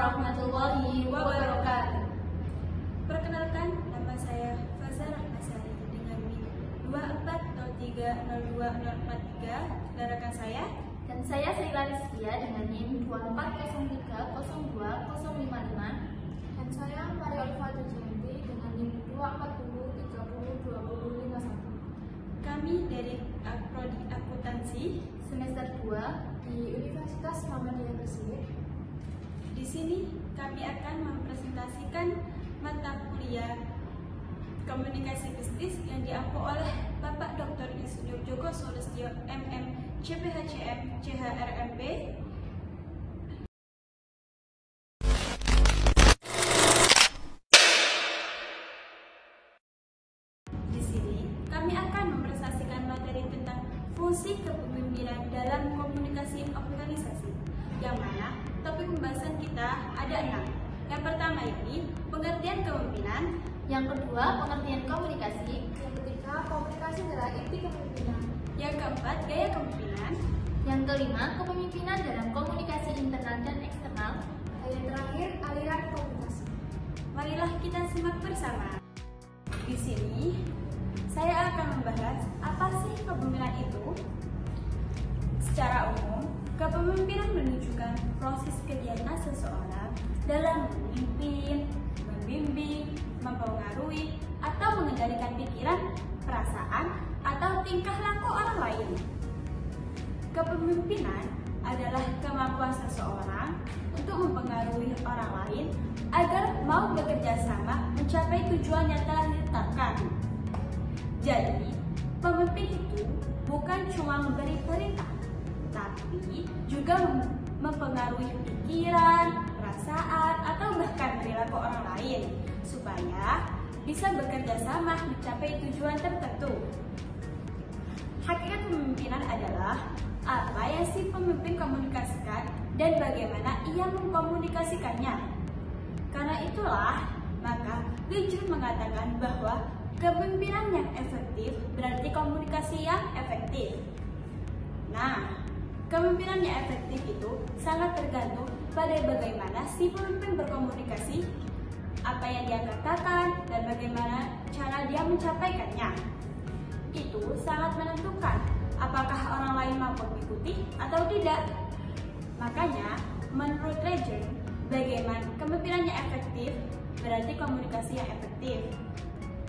warahmatullahi wabarakatuh. Perkenalkan, nama saya Faza Rahmasari dengan NIM 24030243. Saudarakan saya. Dan saya Srila Rizkia dengan NIM 2403020055. Dan saya Maria Olivia Jayanti dengan NIM 240302051. Kami dari Prodi Akuntansi Semester 2 di Universitas Muhammadiyah Gresik. Di sini kami akan mempresentasikan mata kuliah Komunikasi Bisnis yang diampu oleh Bapak Dr. Insinyur Djoko Sulistyo MM CPHCM CHRMB. Di sini kami akan mempresentasikan materi tentang fungsi kepemimpinan dalam komunikasi organisasi, yang mana topik pembahasan kita ada 6. Yang pertama ini pengertian kepemimpinan, yang kedua pengertian komunikasi, Yang ketiga, komunikasi adalah inti kepemimpinan. yang keempat gaya kepemimpinan, yang kelima kepemimpinan dalam komunikasi internal dan eksternal, Dan yang terakhir, aliran komunikasi. marilah kita simak bersama. Di sini saya akan membahas apa sih kepemimpinan itu. Secara umum, kepemimpinan menunjukkan proses kegiatan seseorang dalam memimpin, membimbing, mempengaruhi, atau mengendalikan pikiran, perasaan, atau tingkah laku orang lain. Kepemimpinan adalah kemampuan seseorang untuk mempengaruhi orang lain agar mau bekerja sama mencapai tujuan yang telah ditetapkan. Jadi, pemimpin itu bukan cuma memberi perintah, tapi juga mempengaruhi pikiran, perasaan, atau bahkan perilaku orang lain supaya bisa bekerja sama mencapai tujuan tertentu. Hakikat kepemimpinan adalah apa yang si pemimpin komunikasikan dan bagaimana ia mengkomunikasikannya. Karena itulah, maka Lee mengatakan bahwa kepemimpinan yang efektif berarti komunikasi yang efektif. Nah, kepemimpinan yang efektif itu sangat tergantung pada bagaimana si pemimpin berkomunikasi, apa yang dia katakan, dan bagaimana cara dia mencapaikannya. Itu sangat menentukan apakah orang lain mampu mengikuti atau tidak. Makanya, menurut Legend, bagaimana kepemimpinan yang efektif berarti komunikasi yang efektif.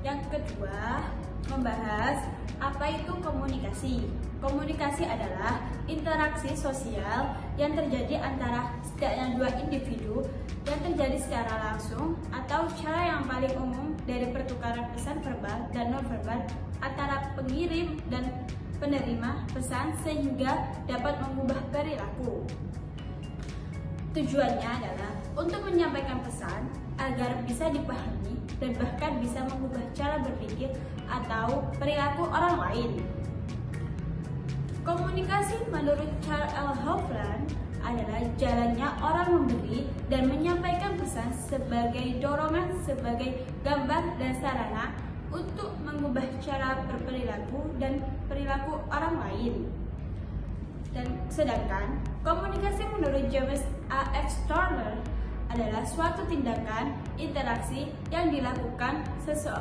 Yang kedua, membahas apa itu komunikasi. Komunikasi adalah interaksi sosial yang terjadi antara setidaknya dua individu yang terjadi secara langsung atau cara yang paling umum dari pertukaran pesan verbal dan non-verbal antara pengirim dan penerima pesan sehingga dapat mengubah perilaku. Tujuannya adalah untuk menyampaikan pesan agar bisa dipahami dan bahkan bisa mengubah cara berpikir atau perilaku orang lain. Komunikasi menurut Charles L. Hoffman adalah jalannya orang memberi dan menyampaikan pesan sebagai dorongan, sebagai gambar dan sarana untuk mengubah cara berperilaku dan perilaku orang lain. Dan sedangkan komunikasi menurut James A. F. Turner adalah suatu tindakan interaksi yang dilakukan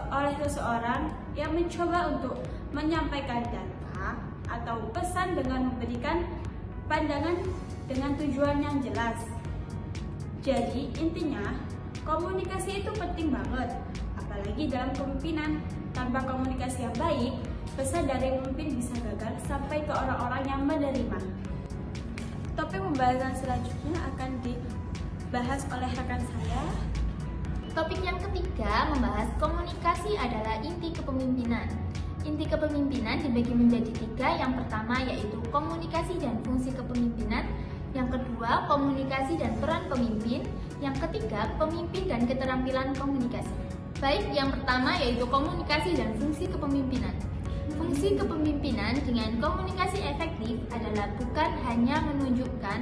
oleh seseorang yang mencoba untuk menyampaikan data atau pesan dengan memberikan pandangan dengan tujuan yang jelas. Jadi intinya komunikasi itu penting banget, apalagi dalam kepemimpinan. Tanpa komunikasi yang baik, pesan dari pemimpin bisa gagal sampai ke orang-orang yang menerima. Topik pembahasan selanjutnya akan dibahas oleh rekan saya. Topik yang ketiga membahas komunikasi adalah inti kepemimpinan. Inti kepemimpinan dibagi menjadi 3. Yang pertama yaitu komunikasi dan fungsi kepemimpinan. Yang kedua komunikasi dan peran pemimpin. Yang ketiga pemimpin dan keterampilan komunikasi. Baik, yang pertama yaitu komunikasi dan fungsi kepemimpinan. Fungsi kepemimpinan dengan komunikasi efektif adalah bukan hanya menunjukkan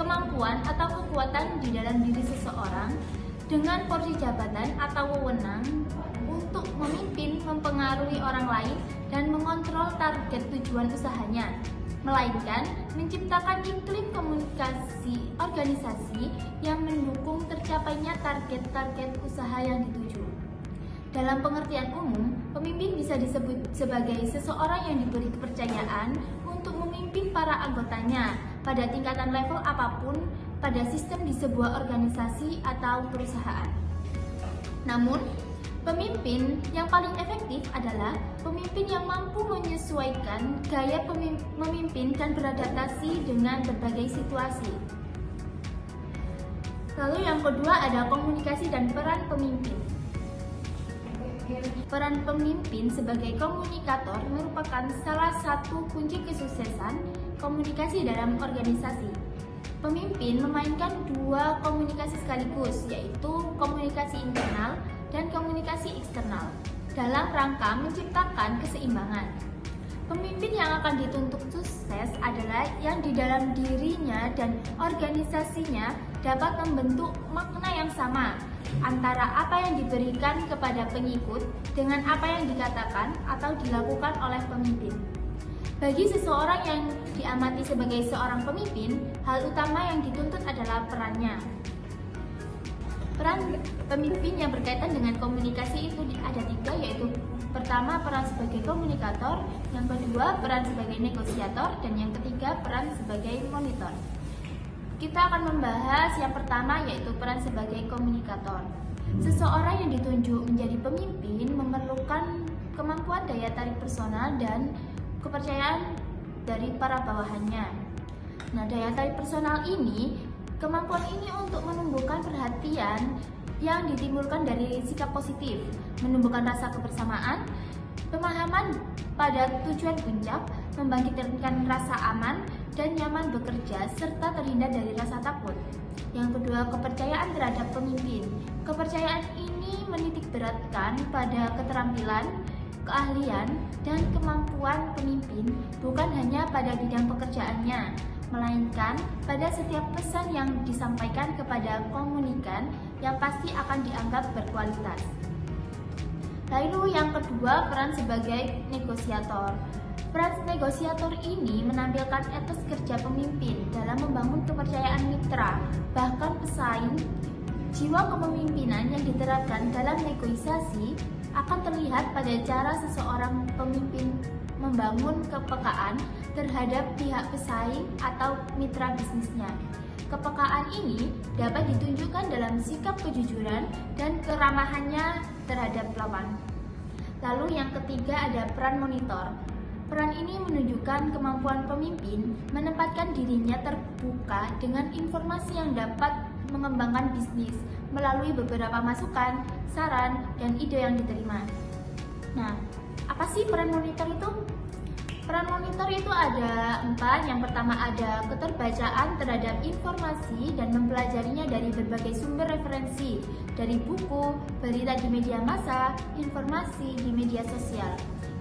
kemampuan atau kekuatan di dalam diri seseorang dengan porsi jabatan atau wewenang untuk memimpin, mempengaruhi orang lain, dan mengontrol target tujuan usahanya, melainkan menciptakan iklim komunikasi organisasi yang mendukung mendukung tercapainya target-target usaha yang dituju. Dalam pengertian umum, pemimpin bisa disebut sebagai seseorang yang diberi kepercayaan untuk memimpin para anggotanya pada tingkatan level apapun pada sistem di sebuah organisasi atau perusahaan. Namun, pemimpin yang paling efektif adalah pemimpin yang mampu menyesuaikan gaya memimpin dan beradaptasi dengan berbagai situasi. Lalu yang kedua ada komunikasi dan peran pemimpin. Peran pemimpin sebagai komunikator merupakan salah satu kunci kesuksesan komunikasi dalam organisasi. Pemimpin memainkan dua komunikasi sekaligus, yaitu komunikasi internal dan komunikasi eksternal, dalam rangka menciptakan keseimbangan. Pemimpin yang akan dituntut sukses adalah yang di dalam dirinya dan organisasinya dapat membentuk makna yang sama antara apa yang diberikan kepada pengikut dengan apa yang dikatakan atau dilakukan oleh pemimpin. Bagi seseorang yang diamati sebagai seorang pemimpin, hal utama yang dituntut adalah perannya. Peran pemimpin yang berkaitan dengan komunikasi itu ada tiga, yaitu pertama peran sebagai komunikator, yang kedua peran sebagai negosiator, dan yang ketiga peran sebagai monitor. Kita akan membahas yang pertama, yaitu peran sebagai komunikator. Seseorang yang ditunjuk menjadi pemimpin memerlukan kemampuan daya tarik personal dan kepercayaan dari para bawahannya. Nah, daya tarik personal ini, kemampuan ini untuk menumbuhkan perhatian yang ditimbulkan dari sikap positif, menumbuhkan rasa kebersamaan, pemahaman pada tujuan puncak, membangkitkan rasa aman dan nyaman bekerja, serta terhindar dari rasa takut. Yang kedua, kepercayaan terhadap pemimpin. Kepercayaan ini menitik beratkan pada keterampilan, keahlian, dan kemampuan pemimpin, bukan hanya pada bidang pekerjaannya, melainkan pada setiap pesan yang disampaikan kepada komunikan yang pasti akan dianggap berkualitas. Lalu yang kedua, peran sebagai negosiator. Peran negosiator ini menampilkan etos kerja pemimpin dalam membangun kepercayaan mitra, bahkan pesaing. Jiwa kepemimpinan yang diterapkan dalam negosiasi akan terlihat pada cara seseorang pemimpin membangun kepekaan terhadap pihak pesaing atau mitra bisnisnya. Kepekaan ini dapat ditunjukkan dalam sikap kejujuran dan keramahannya terhadap lawan. Lalu yang ketiga ada peran monitor. Peran ini menunjukkan kemampuan pemimpin menempatkan dirinya terbuka dengan informasi yang dapat mengembangkan bisnis melalui beberapa masukan, saran, dan ide yang diterima. Nah, apa sih peran monitor itu? Peran monitor itu ada 4. Yang pertama ada keterbacaan terhadap informasi dan mempelajarinya dari berbagai sumber referensi, dari buku, berita di media massa, informasi di media sosial.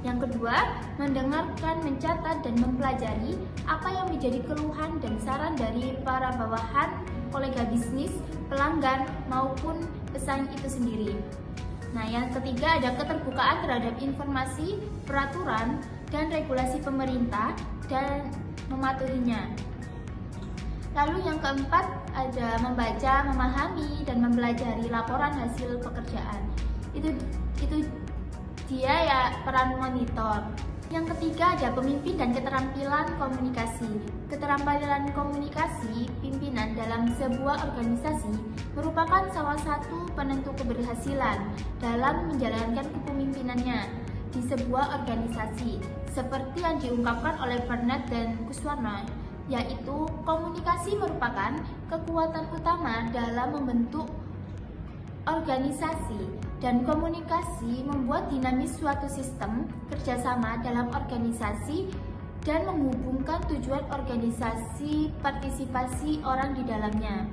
Yang kedua, mendengarkan, mencatat, dan mempelajari apa yang menjadi keluhan dan saran dari para bawahan, kolega bisnis, pelanggan, maupun pesaing itu sendiri. Nah, yang ketiga ada keterbukaan terhadap informasi, peraturan, dan regulasi pemerintah dan mematuhinya. Lalu yang keempat ada membaca, memahami, dan mempelajari laporan hasil pekerjaan. Itu dia ya peran monitor. Yang ketiga ada pemimpin dan keterampilan komunikasi. Keterampilan komunikasi pimpinan dalam sebuah organisasi merupakan salah satu penentu keberhasilan dalam menjalankan kepemimpinannya di sebuah organisasi, seperti yang diungkapkan oleh Bernard dan Kuswarna, yaitu komunikasi merupakan kekuatan utama dalam membentuk organisasi, dan komunikasi membuat dinamis suatu sistem kerjasama dalam organisasi dan menghubungkan tujuan organisasi partisipasi orang di dalamnya.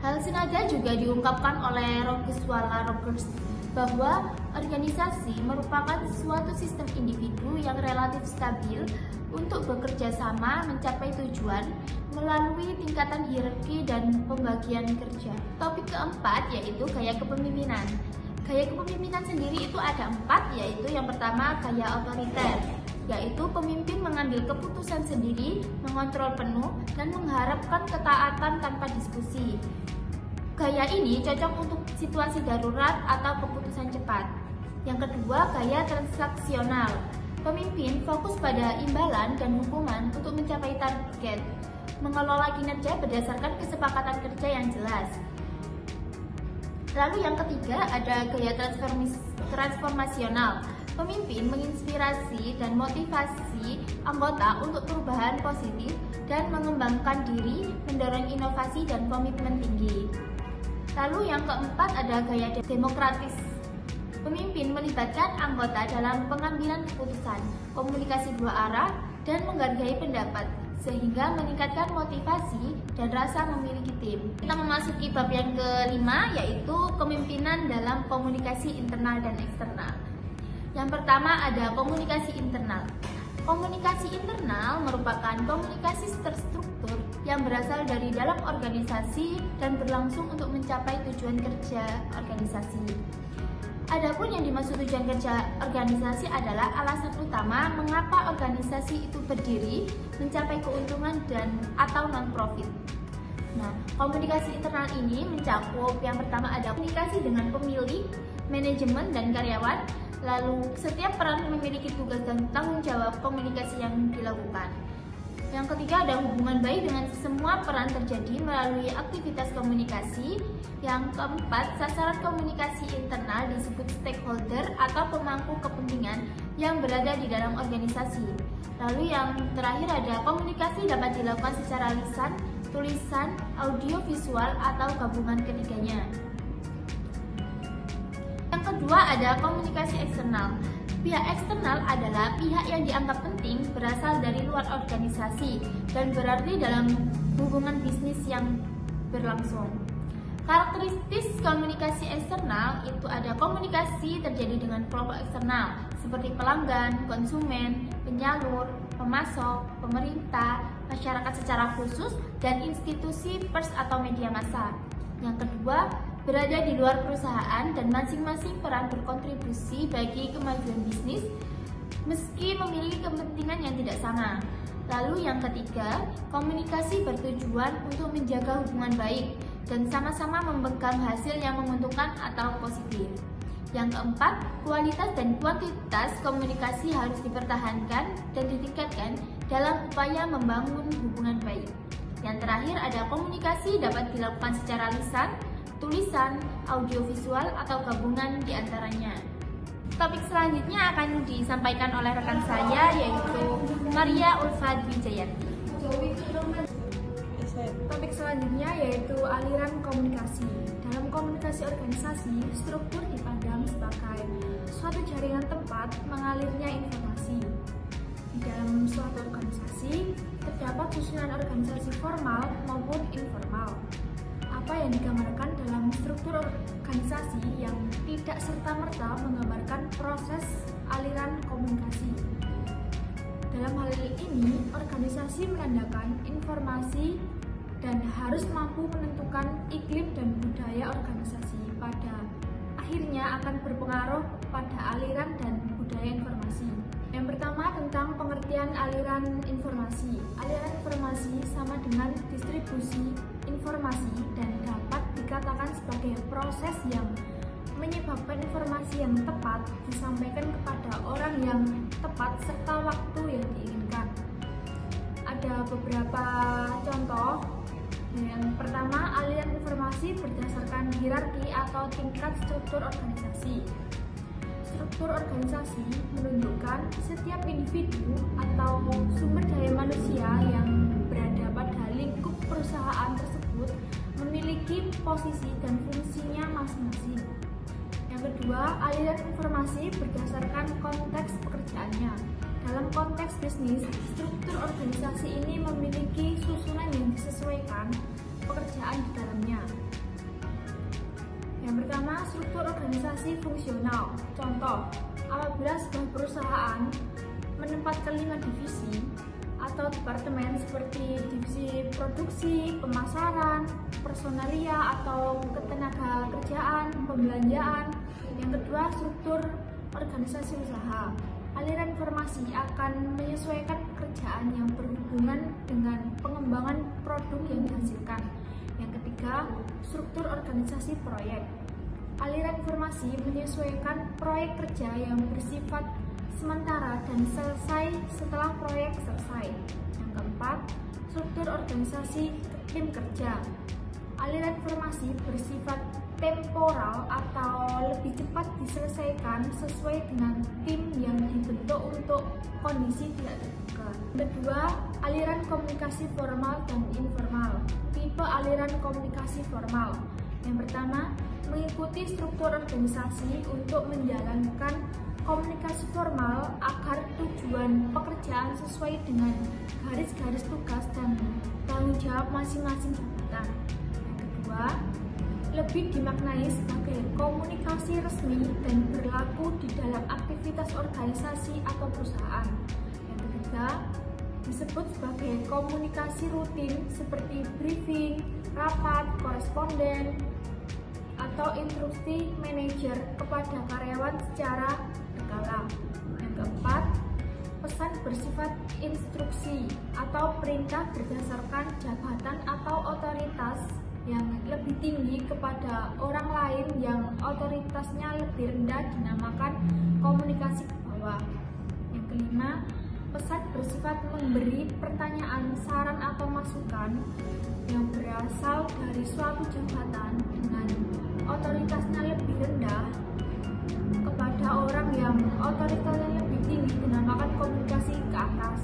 Hal senada juga diungkapkan oleh Rogers-Walla Rogers bahwa organisasi merupakan suatu sistem individu yang relatif stabil untuk bekerja sama mencapai tujuan melalui tingkatan hierarki dan pembagian kerja. Topik keempat yaitu gaya kepemimpinan. Gaya kepemimpinan sendiri itu ada 4, yaitu yang pertama gaya otoriter, yaitu pemimpin mengambil keputusan sendiri, mengontrol penuh, dan mengharapkan ketaatan tanpa diskusi. Gaya ini cocok untuk situasi darurat atau keputusan cepat. Yang kedua, gaya transaksional. Pemimpin fokus pada imbalan dan hukuman untuk mencapai target. Mengelola kinerja berdasarkan kesepakatan kerja yang jelas. Lalu yang ketiga ada gaya transformasional. Pemimpin menginspirasi dan motivasi anggota untuk perubahan positif dan mengembangkan diri, mendorong inovasi dan komitmen tinggi. Lalu yang keempat ada gaya demokratis. Pemimpin melibatkan anggota dalam pengambilan keputusan, komunikasi dua arah, dan menghargai pendapat, sehingga meningkatkan motivasi dan rasa memiliki tim. Kita memasuki bab yang kelima, yaitu kepemimpinan dalam komunikasi internal dan eksternal. Yang pertama ada komunikasi internal. Komunikasi internal merupakan komunikasi terstruktur yang berasal dari dalam organisasi dan berlangsung untuk mencapai tujuan kerja organisasi. Adapun yang dimaksud tujuan kerja organisasi adalah alasan utama mengapa organisasi itu berdiri, mencapai keuntungan dan atau non-profit. Nah, komunikasi internal ini mencakup yang pertama ada komunikasi dengan pemilik, manajemen, dan karyawan. Lalu, setiap peran memiliki tugas dan tanggung jawab komunikasi yang dilakukan. Yang ketiga ada hubungan baik dengan semua peran terjadi melalui aktivitas komunikasi. Yang keempat, sasaran komunikasi internal disebut stakeholder atau pemangku kepentingan yang berada di dalam organisasi. Lalu yang terakhir ada komunikasi dapat dilakukan secara lisan, tulisan, audio, visual, atau gabungan ketiganya. Yang kedua ada komunikasi eksternal. Pihak eksternal adalah pihak yang dianggap penting berasal dari luar organisasi dan berarti dalam hubungan bisnis yang berlangsung. Karakteristik komunikasi eksternal itu ada komunikasi terjadi dengan kelompok eksternal seperti pelanggan, konsumen, penyalur, pemasok, pemerintah, masyarakat secara khusus, dan institusi pers atau media massa. Yang kedua, berada di luar perusahaan dan masing-masing peran berkontribusi bagi kemajuan bisnis meski memiliki kepentingan yang tidak sama. Lalu yang ketiga, komunikasi bertujuan untuk menjaga hubungan baik dan sama-sama memegang hasil yang menguntungkan atau positif. Yang keempat, kualitas dan kuantitas komunikasi harus dipertahankan dan ditingkatkan dalam upaya membangun hubungan baik. Yang terakhir ada komunikasi dapat dilakukan secara lisan, tulisan, audiovisual, atau gabungan di antaranya. Topik selanjutnya akan disampaikan oleh rekan saya yaitu Maria Ulfa Dwijayati. Topik selanjutnya yaitu aliran komunikasi. Dalam komunikasi organisasi, struktur dipandang sebagai suatu jaringan tempat mengalirnya informasi. Di dalam suatu organisasi, terdapat susunan organisasi formal maupun informal. Apa yang digambarkan dalam struktur organisasi yang tidak serta-merta menggambarkan proses aliran komunikasi. Dalam hal ini, organisasi menandakan informasi dan harus mampu menentukan iklim dan budaya organisasi. Pada akhirnya akan berpengaruh pada aliran dan budaya informasi. Yang pertama tentang pengertian aliran informasi. Aliran informasi sama dengan distribusi informasi dan dapat dikatakan sebagai proses yang menyebabkan informasi yang tepat disampaikan kepada orang yang tepat serta waktu yang diinginkan. Ada beberapa contoh. Yang pertama, aliran informasi berdasarkan hierarki atau tingkat struktur organisasi. Struktur organisasi menunjukkan setiap individu atau sumber daya manusia yang berada pada lingkup perusahaan tersebut memiliki posisi dan fungsinya masing-masing. Yang kedua, aliran informasi berdasarkan konteks pekerjaannya. Dalam konteks bisnis, struktur organisasi ini memiliki susunan yang disesuaikan pekerjaan di dalamnya. Yang pertama, struktur organisasi fungsional. Contoh, apabila sebuah perusahaan menempatkan 5 divisi atau departemen seperti divisi produksi, pemasaran, personalia atau ketenaga kerjaan, pembelanjaan. Yang kedua, struktur organisasi usaha. Aliran informasi akan menyesuaikan pekerjaan yang berhubungan dengan pengembangan produk yang dihasilkan. Yang ketiga, ketiga, struktur organisasi proyek. Aliran informasi menyesuaikan proyek kerja yang bersifat sementara dan selesai setelah proyek selesai. Yang keempat, struktur organisasi tim kerja. Aliran informasi bersifat temporal atau lebih cepat diselesaikan sesuai dengan tim yang dibentuk untuk kondisi tidak terduga. Kedua, aliran komunikasi formal dan informal. Tipe aliran komunikasi formal. Yang pertama, mengikuti struktur organisasi untuk menjalankan komunikasi formal agar tujuan pekerjaan sesuai dengan garis-garis tugas dan tanggung jawab masing-masing jabatan. Yang kedua, lebih dimaknai sebagai komunikasi resmi dan berlaku di dalam aktivitas organisasi atau perusahaan. Yang ketiga, disebut sebagai komunikasi rutin seperti briefing, rapat, koresponden, atau instruksi manajer kepada karyawan secara berkala. Yang keempat, pesan bersifat instruksi atau perintah berdasarkan jabatan atau otoritas yang lebih tinggi kepada orang lain yang otoritasnya lebih rendah dinamakan komunikasi ke bawah. Yang kelima, pesan bersifat memberi pertanyaan, saran atau masukan yang berasal dari suatu jabatan dengan otoritasnya lebih rendah kepada orang yang otoritasnya lebih tinggi dinamakan komunikasi ke atas.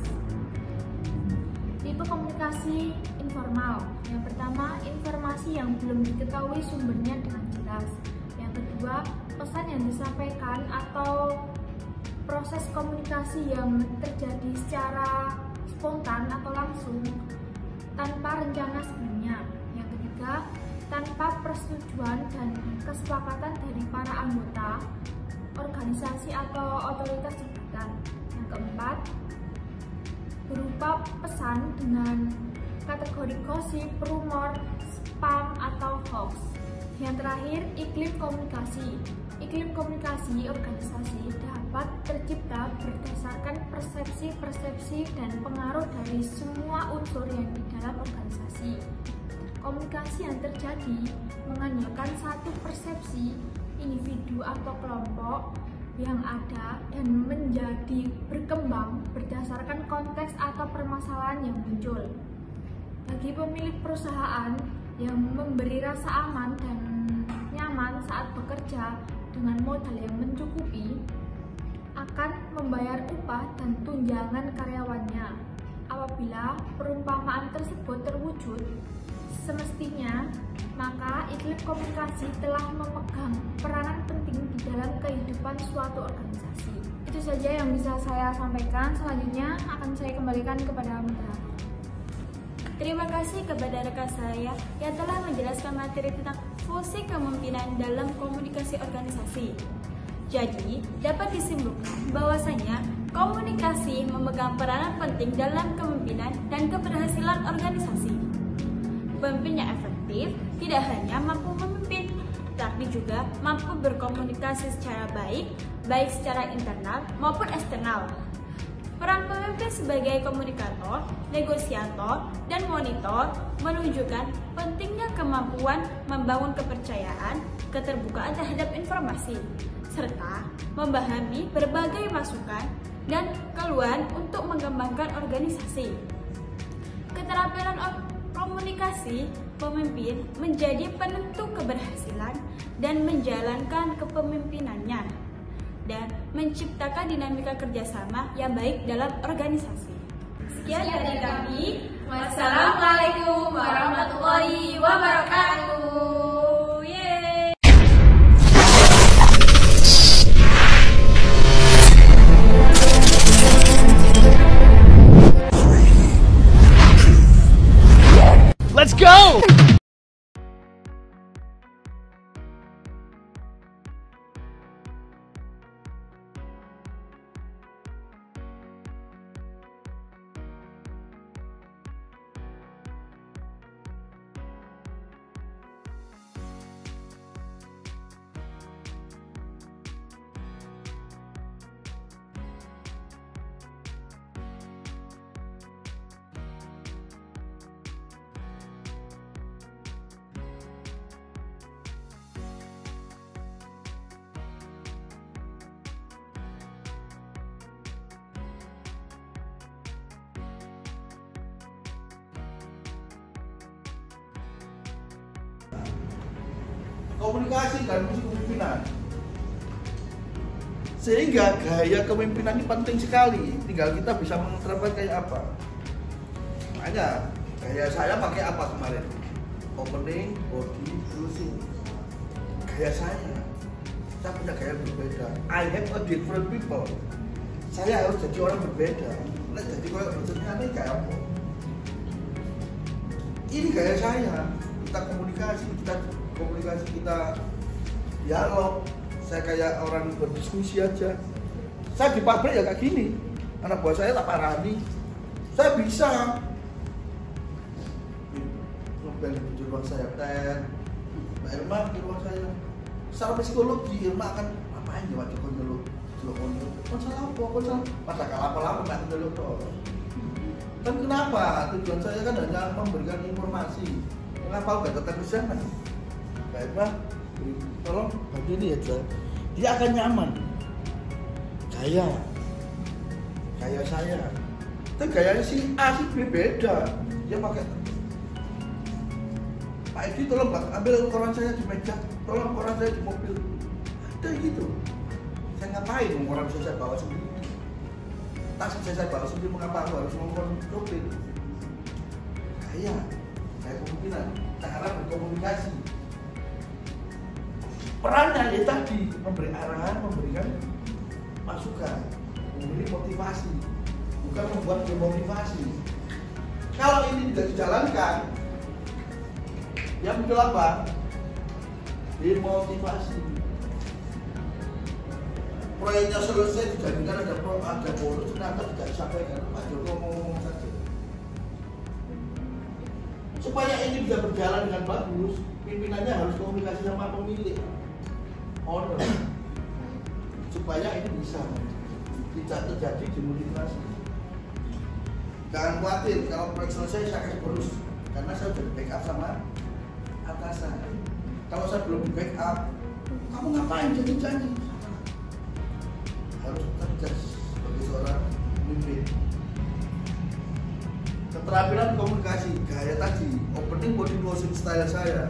Tipe komunikasi informal. Yang pertama, informasi yang belum diketahui sumbernya dengan jelas. Yang kedua, pesan yang disampaikan atau proses komunikasi yang terjadi secara spontan atau langsung tanpa rencana sebelumnya. Yang ketiga, tanpa persetujuan dan kesepakatan dari para anggota organisasi atau otoritas jabatan. Yang keempat, berupa pesan dengan kategori gosip, rumor, spam, atau hoax. Yang terakhir, iklim komunikasi. Iklim komunikasi organisasi dapat tercipta berdasarkan persepsi-persepsi dan pengaruh dari semua unsur yang di dalam organisasi. Komunikasi yang terjadi mengandalkan satu persepsi individu atau kelompok yang ada dan menjadi berkembang berdasarkan konteks atau permasalahan yang muncul. Bagi pemilik perusahaan yang memberi rasa aman dan nyaman saat bekerja dengan modal yang mencukupi, akan membayar upah dan tunjangan karyawannya. Apabila perumpamaan tersebut terwujud semestinya, maka iklim komunikasi telah memegang peranan penting di dalam kehidupan suatu organisasi. Itu saja yang bisa saya sampaikan. Selanjutnya akan saya kembalikan kepada moderator. Terima kasih kepada rekan saya yang telah menjelaskan materi tentang fungsi kepemimpinan dalam komunikasi organisasi. Jadi, dapat disimpulkan bahwasanya komunikasi memegang peranan penting dalam kepemimpinan dan keberhasilan organisasi. Pemimpin yang efektif tidak hanya mampu memimpin, tapi juga mampu berkomunikasi secara baik secara internal maupun eksternal. Peran pemimpin sebagai komunikator, negosiator, dan monitor menunjukkan pentingnya kemampuan membangun kepercayaan, keterbukaan terhadap informasi, serta memahami berbagai masukan dan keluhan untuk mengembangkan organisasi. Keterampilan komunikasi pemimpin menjadi penentu keberhasilan dan menjalankan kepemimpinannya, dan menciptakan dinamika kerjasama yang baik dalam organisasi. Sekian dari kami. Wassalamualaikum warahmatullahi wabarakatuh. Yeay. Let's go! komunikasi dan fungsi kepemimpinan. Sehingga gaya kepemimpinan ini penting sekali. Tinggal kita bisa menerapkan kayak apa. Makanya gaya saya pakai apa kemarin? Opening, body, closing. Gaya saya punya gaya berbeda. I have a different people. Saya harus jadi orang berbeda. Nah, jadi kalau berikutnya ini kayak apa? Ini gaya saya. Kita komunikasi, kita dialog. Saya kayak orang berdiskusi aja. Saya di pabrik ya kayak gini. Anak buah saya tak parani. Saya bisa ngobel di ruang saya, Mbak Irma di ruang saya. Secara psikologi Irma akan ngapain ya waktu konyol salah apa, masa kalapa-lapa nggak nyeluk toh. Kan kenapa? Tujuan saya kan hanya memberikan informasi. Mengapa nggak tetap di sana? Mbak Irma, tolong bagi ini ya, dia akan nyaman. Gaya saya, tapi gayanya si A si B beda. Dia pakai, Pak Edi tolong ambil koran saya di meja, tolong koran saya di mobil. Ada gitu. Saya ngapain koran saya bawa sendiri? Tas saya bawa sendiri, mengapa aku harus ngomong mobil? Gaya kemungkinan cara berkomunikasi. Perannya ya tadi memberi arahan, memberikan masukan, memberi motivasi, bukan membuat demotivasi. Kalau ini tidak dijalankan, yang muncul apa? Demotivasi. Proyeknya selesai dijadikan ada bonus, ternyata tidak disampaikan. Pak Joko ngomong saja. Supaya ini bisa berjalan dengan bagus, pimpinannya harus komunikasi sama pemilik, owner, supaya ini bisa tidak terjadi demotivasi. Jangan khawatir kalau proyek selesai saya kasih bonus, karena saya sudah backup sama atasan. Kalau saya belum di backup, kamu ngapain janji-janji? Harus tegas sebagai seorang pemimpin. Keterampilan komunikasi, gaya tadi, opening, body, closing style saya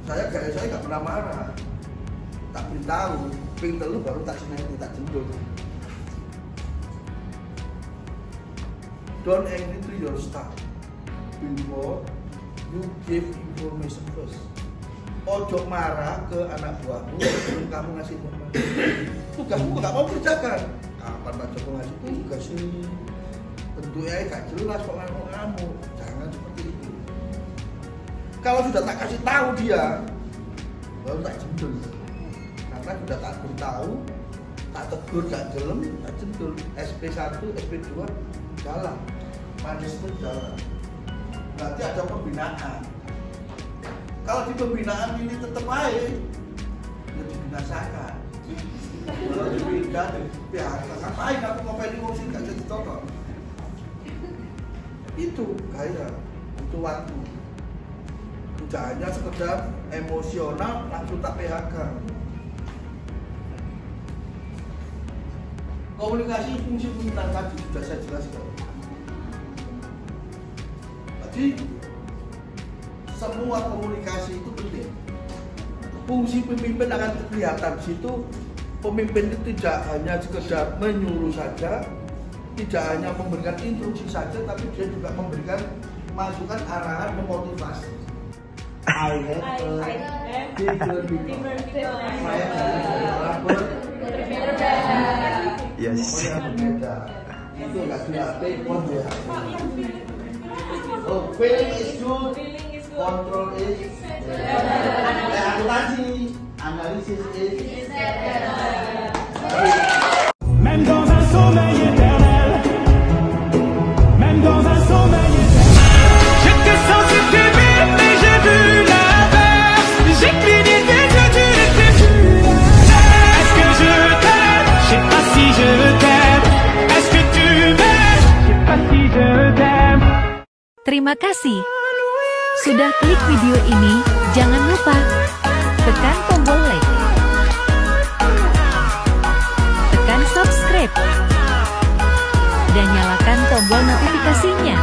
gaya saya nggak pernah marah, tak beritahu, pinter lu baru tak seneng, tak jendol. Don't angry to your staff before you give information first. Ojo marah ke anak buahmu sebelum kamu ngasih informasi. Tugasmu nggak mau kerjakan. Kapan Pak Joko ngasih tugas sih? Bentuknya gak jelas kok kamu. Jangan seperti itu. Kalau sudah tak kasih tahu dia, baru tak jendul. Karena sudah tak beritahu, tak tegur, gak jelem, tak jendul. SP1, SP2 jalan, punishment jalan. Berarti ada pembinaan. Kalau di pembinaan ini tetap baik, ya dibinasakan. Kalau dibina, PHK, ngapain aku ngopeni ngurusin gak jadi tonton? Itu gaya, itu waktu. Tidak hanya sekedar emosional langsung tak PHK. Komunikasi fungsi pimpinan tadi sudah saya jelaskan. Jadi semua komunikasi itu penting. Fungsi pemimpin akan kelihatan di situ. Pemimpin itu tidak hanya sekedar menyuruh saja, tidak hanya memberikan instruksi saja, tapi dia juga memberikan masukan, arahan, memotivasi. I have different people. Saya orang berbeda. Yes. Berbeda. Itu nggak dilatih pun ya. Oh, feeling is good. Control is. Akumulasi, analisis is. Même dans un sommeil éternel, même dans un sommeil éternel, j'étais censé t'aimer, mais j'ai vu l'inverse. J'ai cligné des yeux, tu n'étais plus là. Est-ce que je t'aime? Je sais pas si je t'aime. Est-ce que tu m'aimes? Je sais pas si je t'aime. Terima kasih sudah klik video ini. Jangan lupa tekan tombol like, tekan subscribe, dan nyalakan tombol notifikasinya.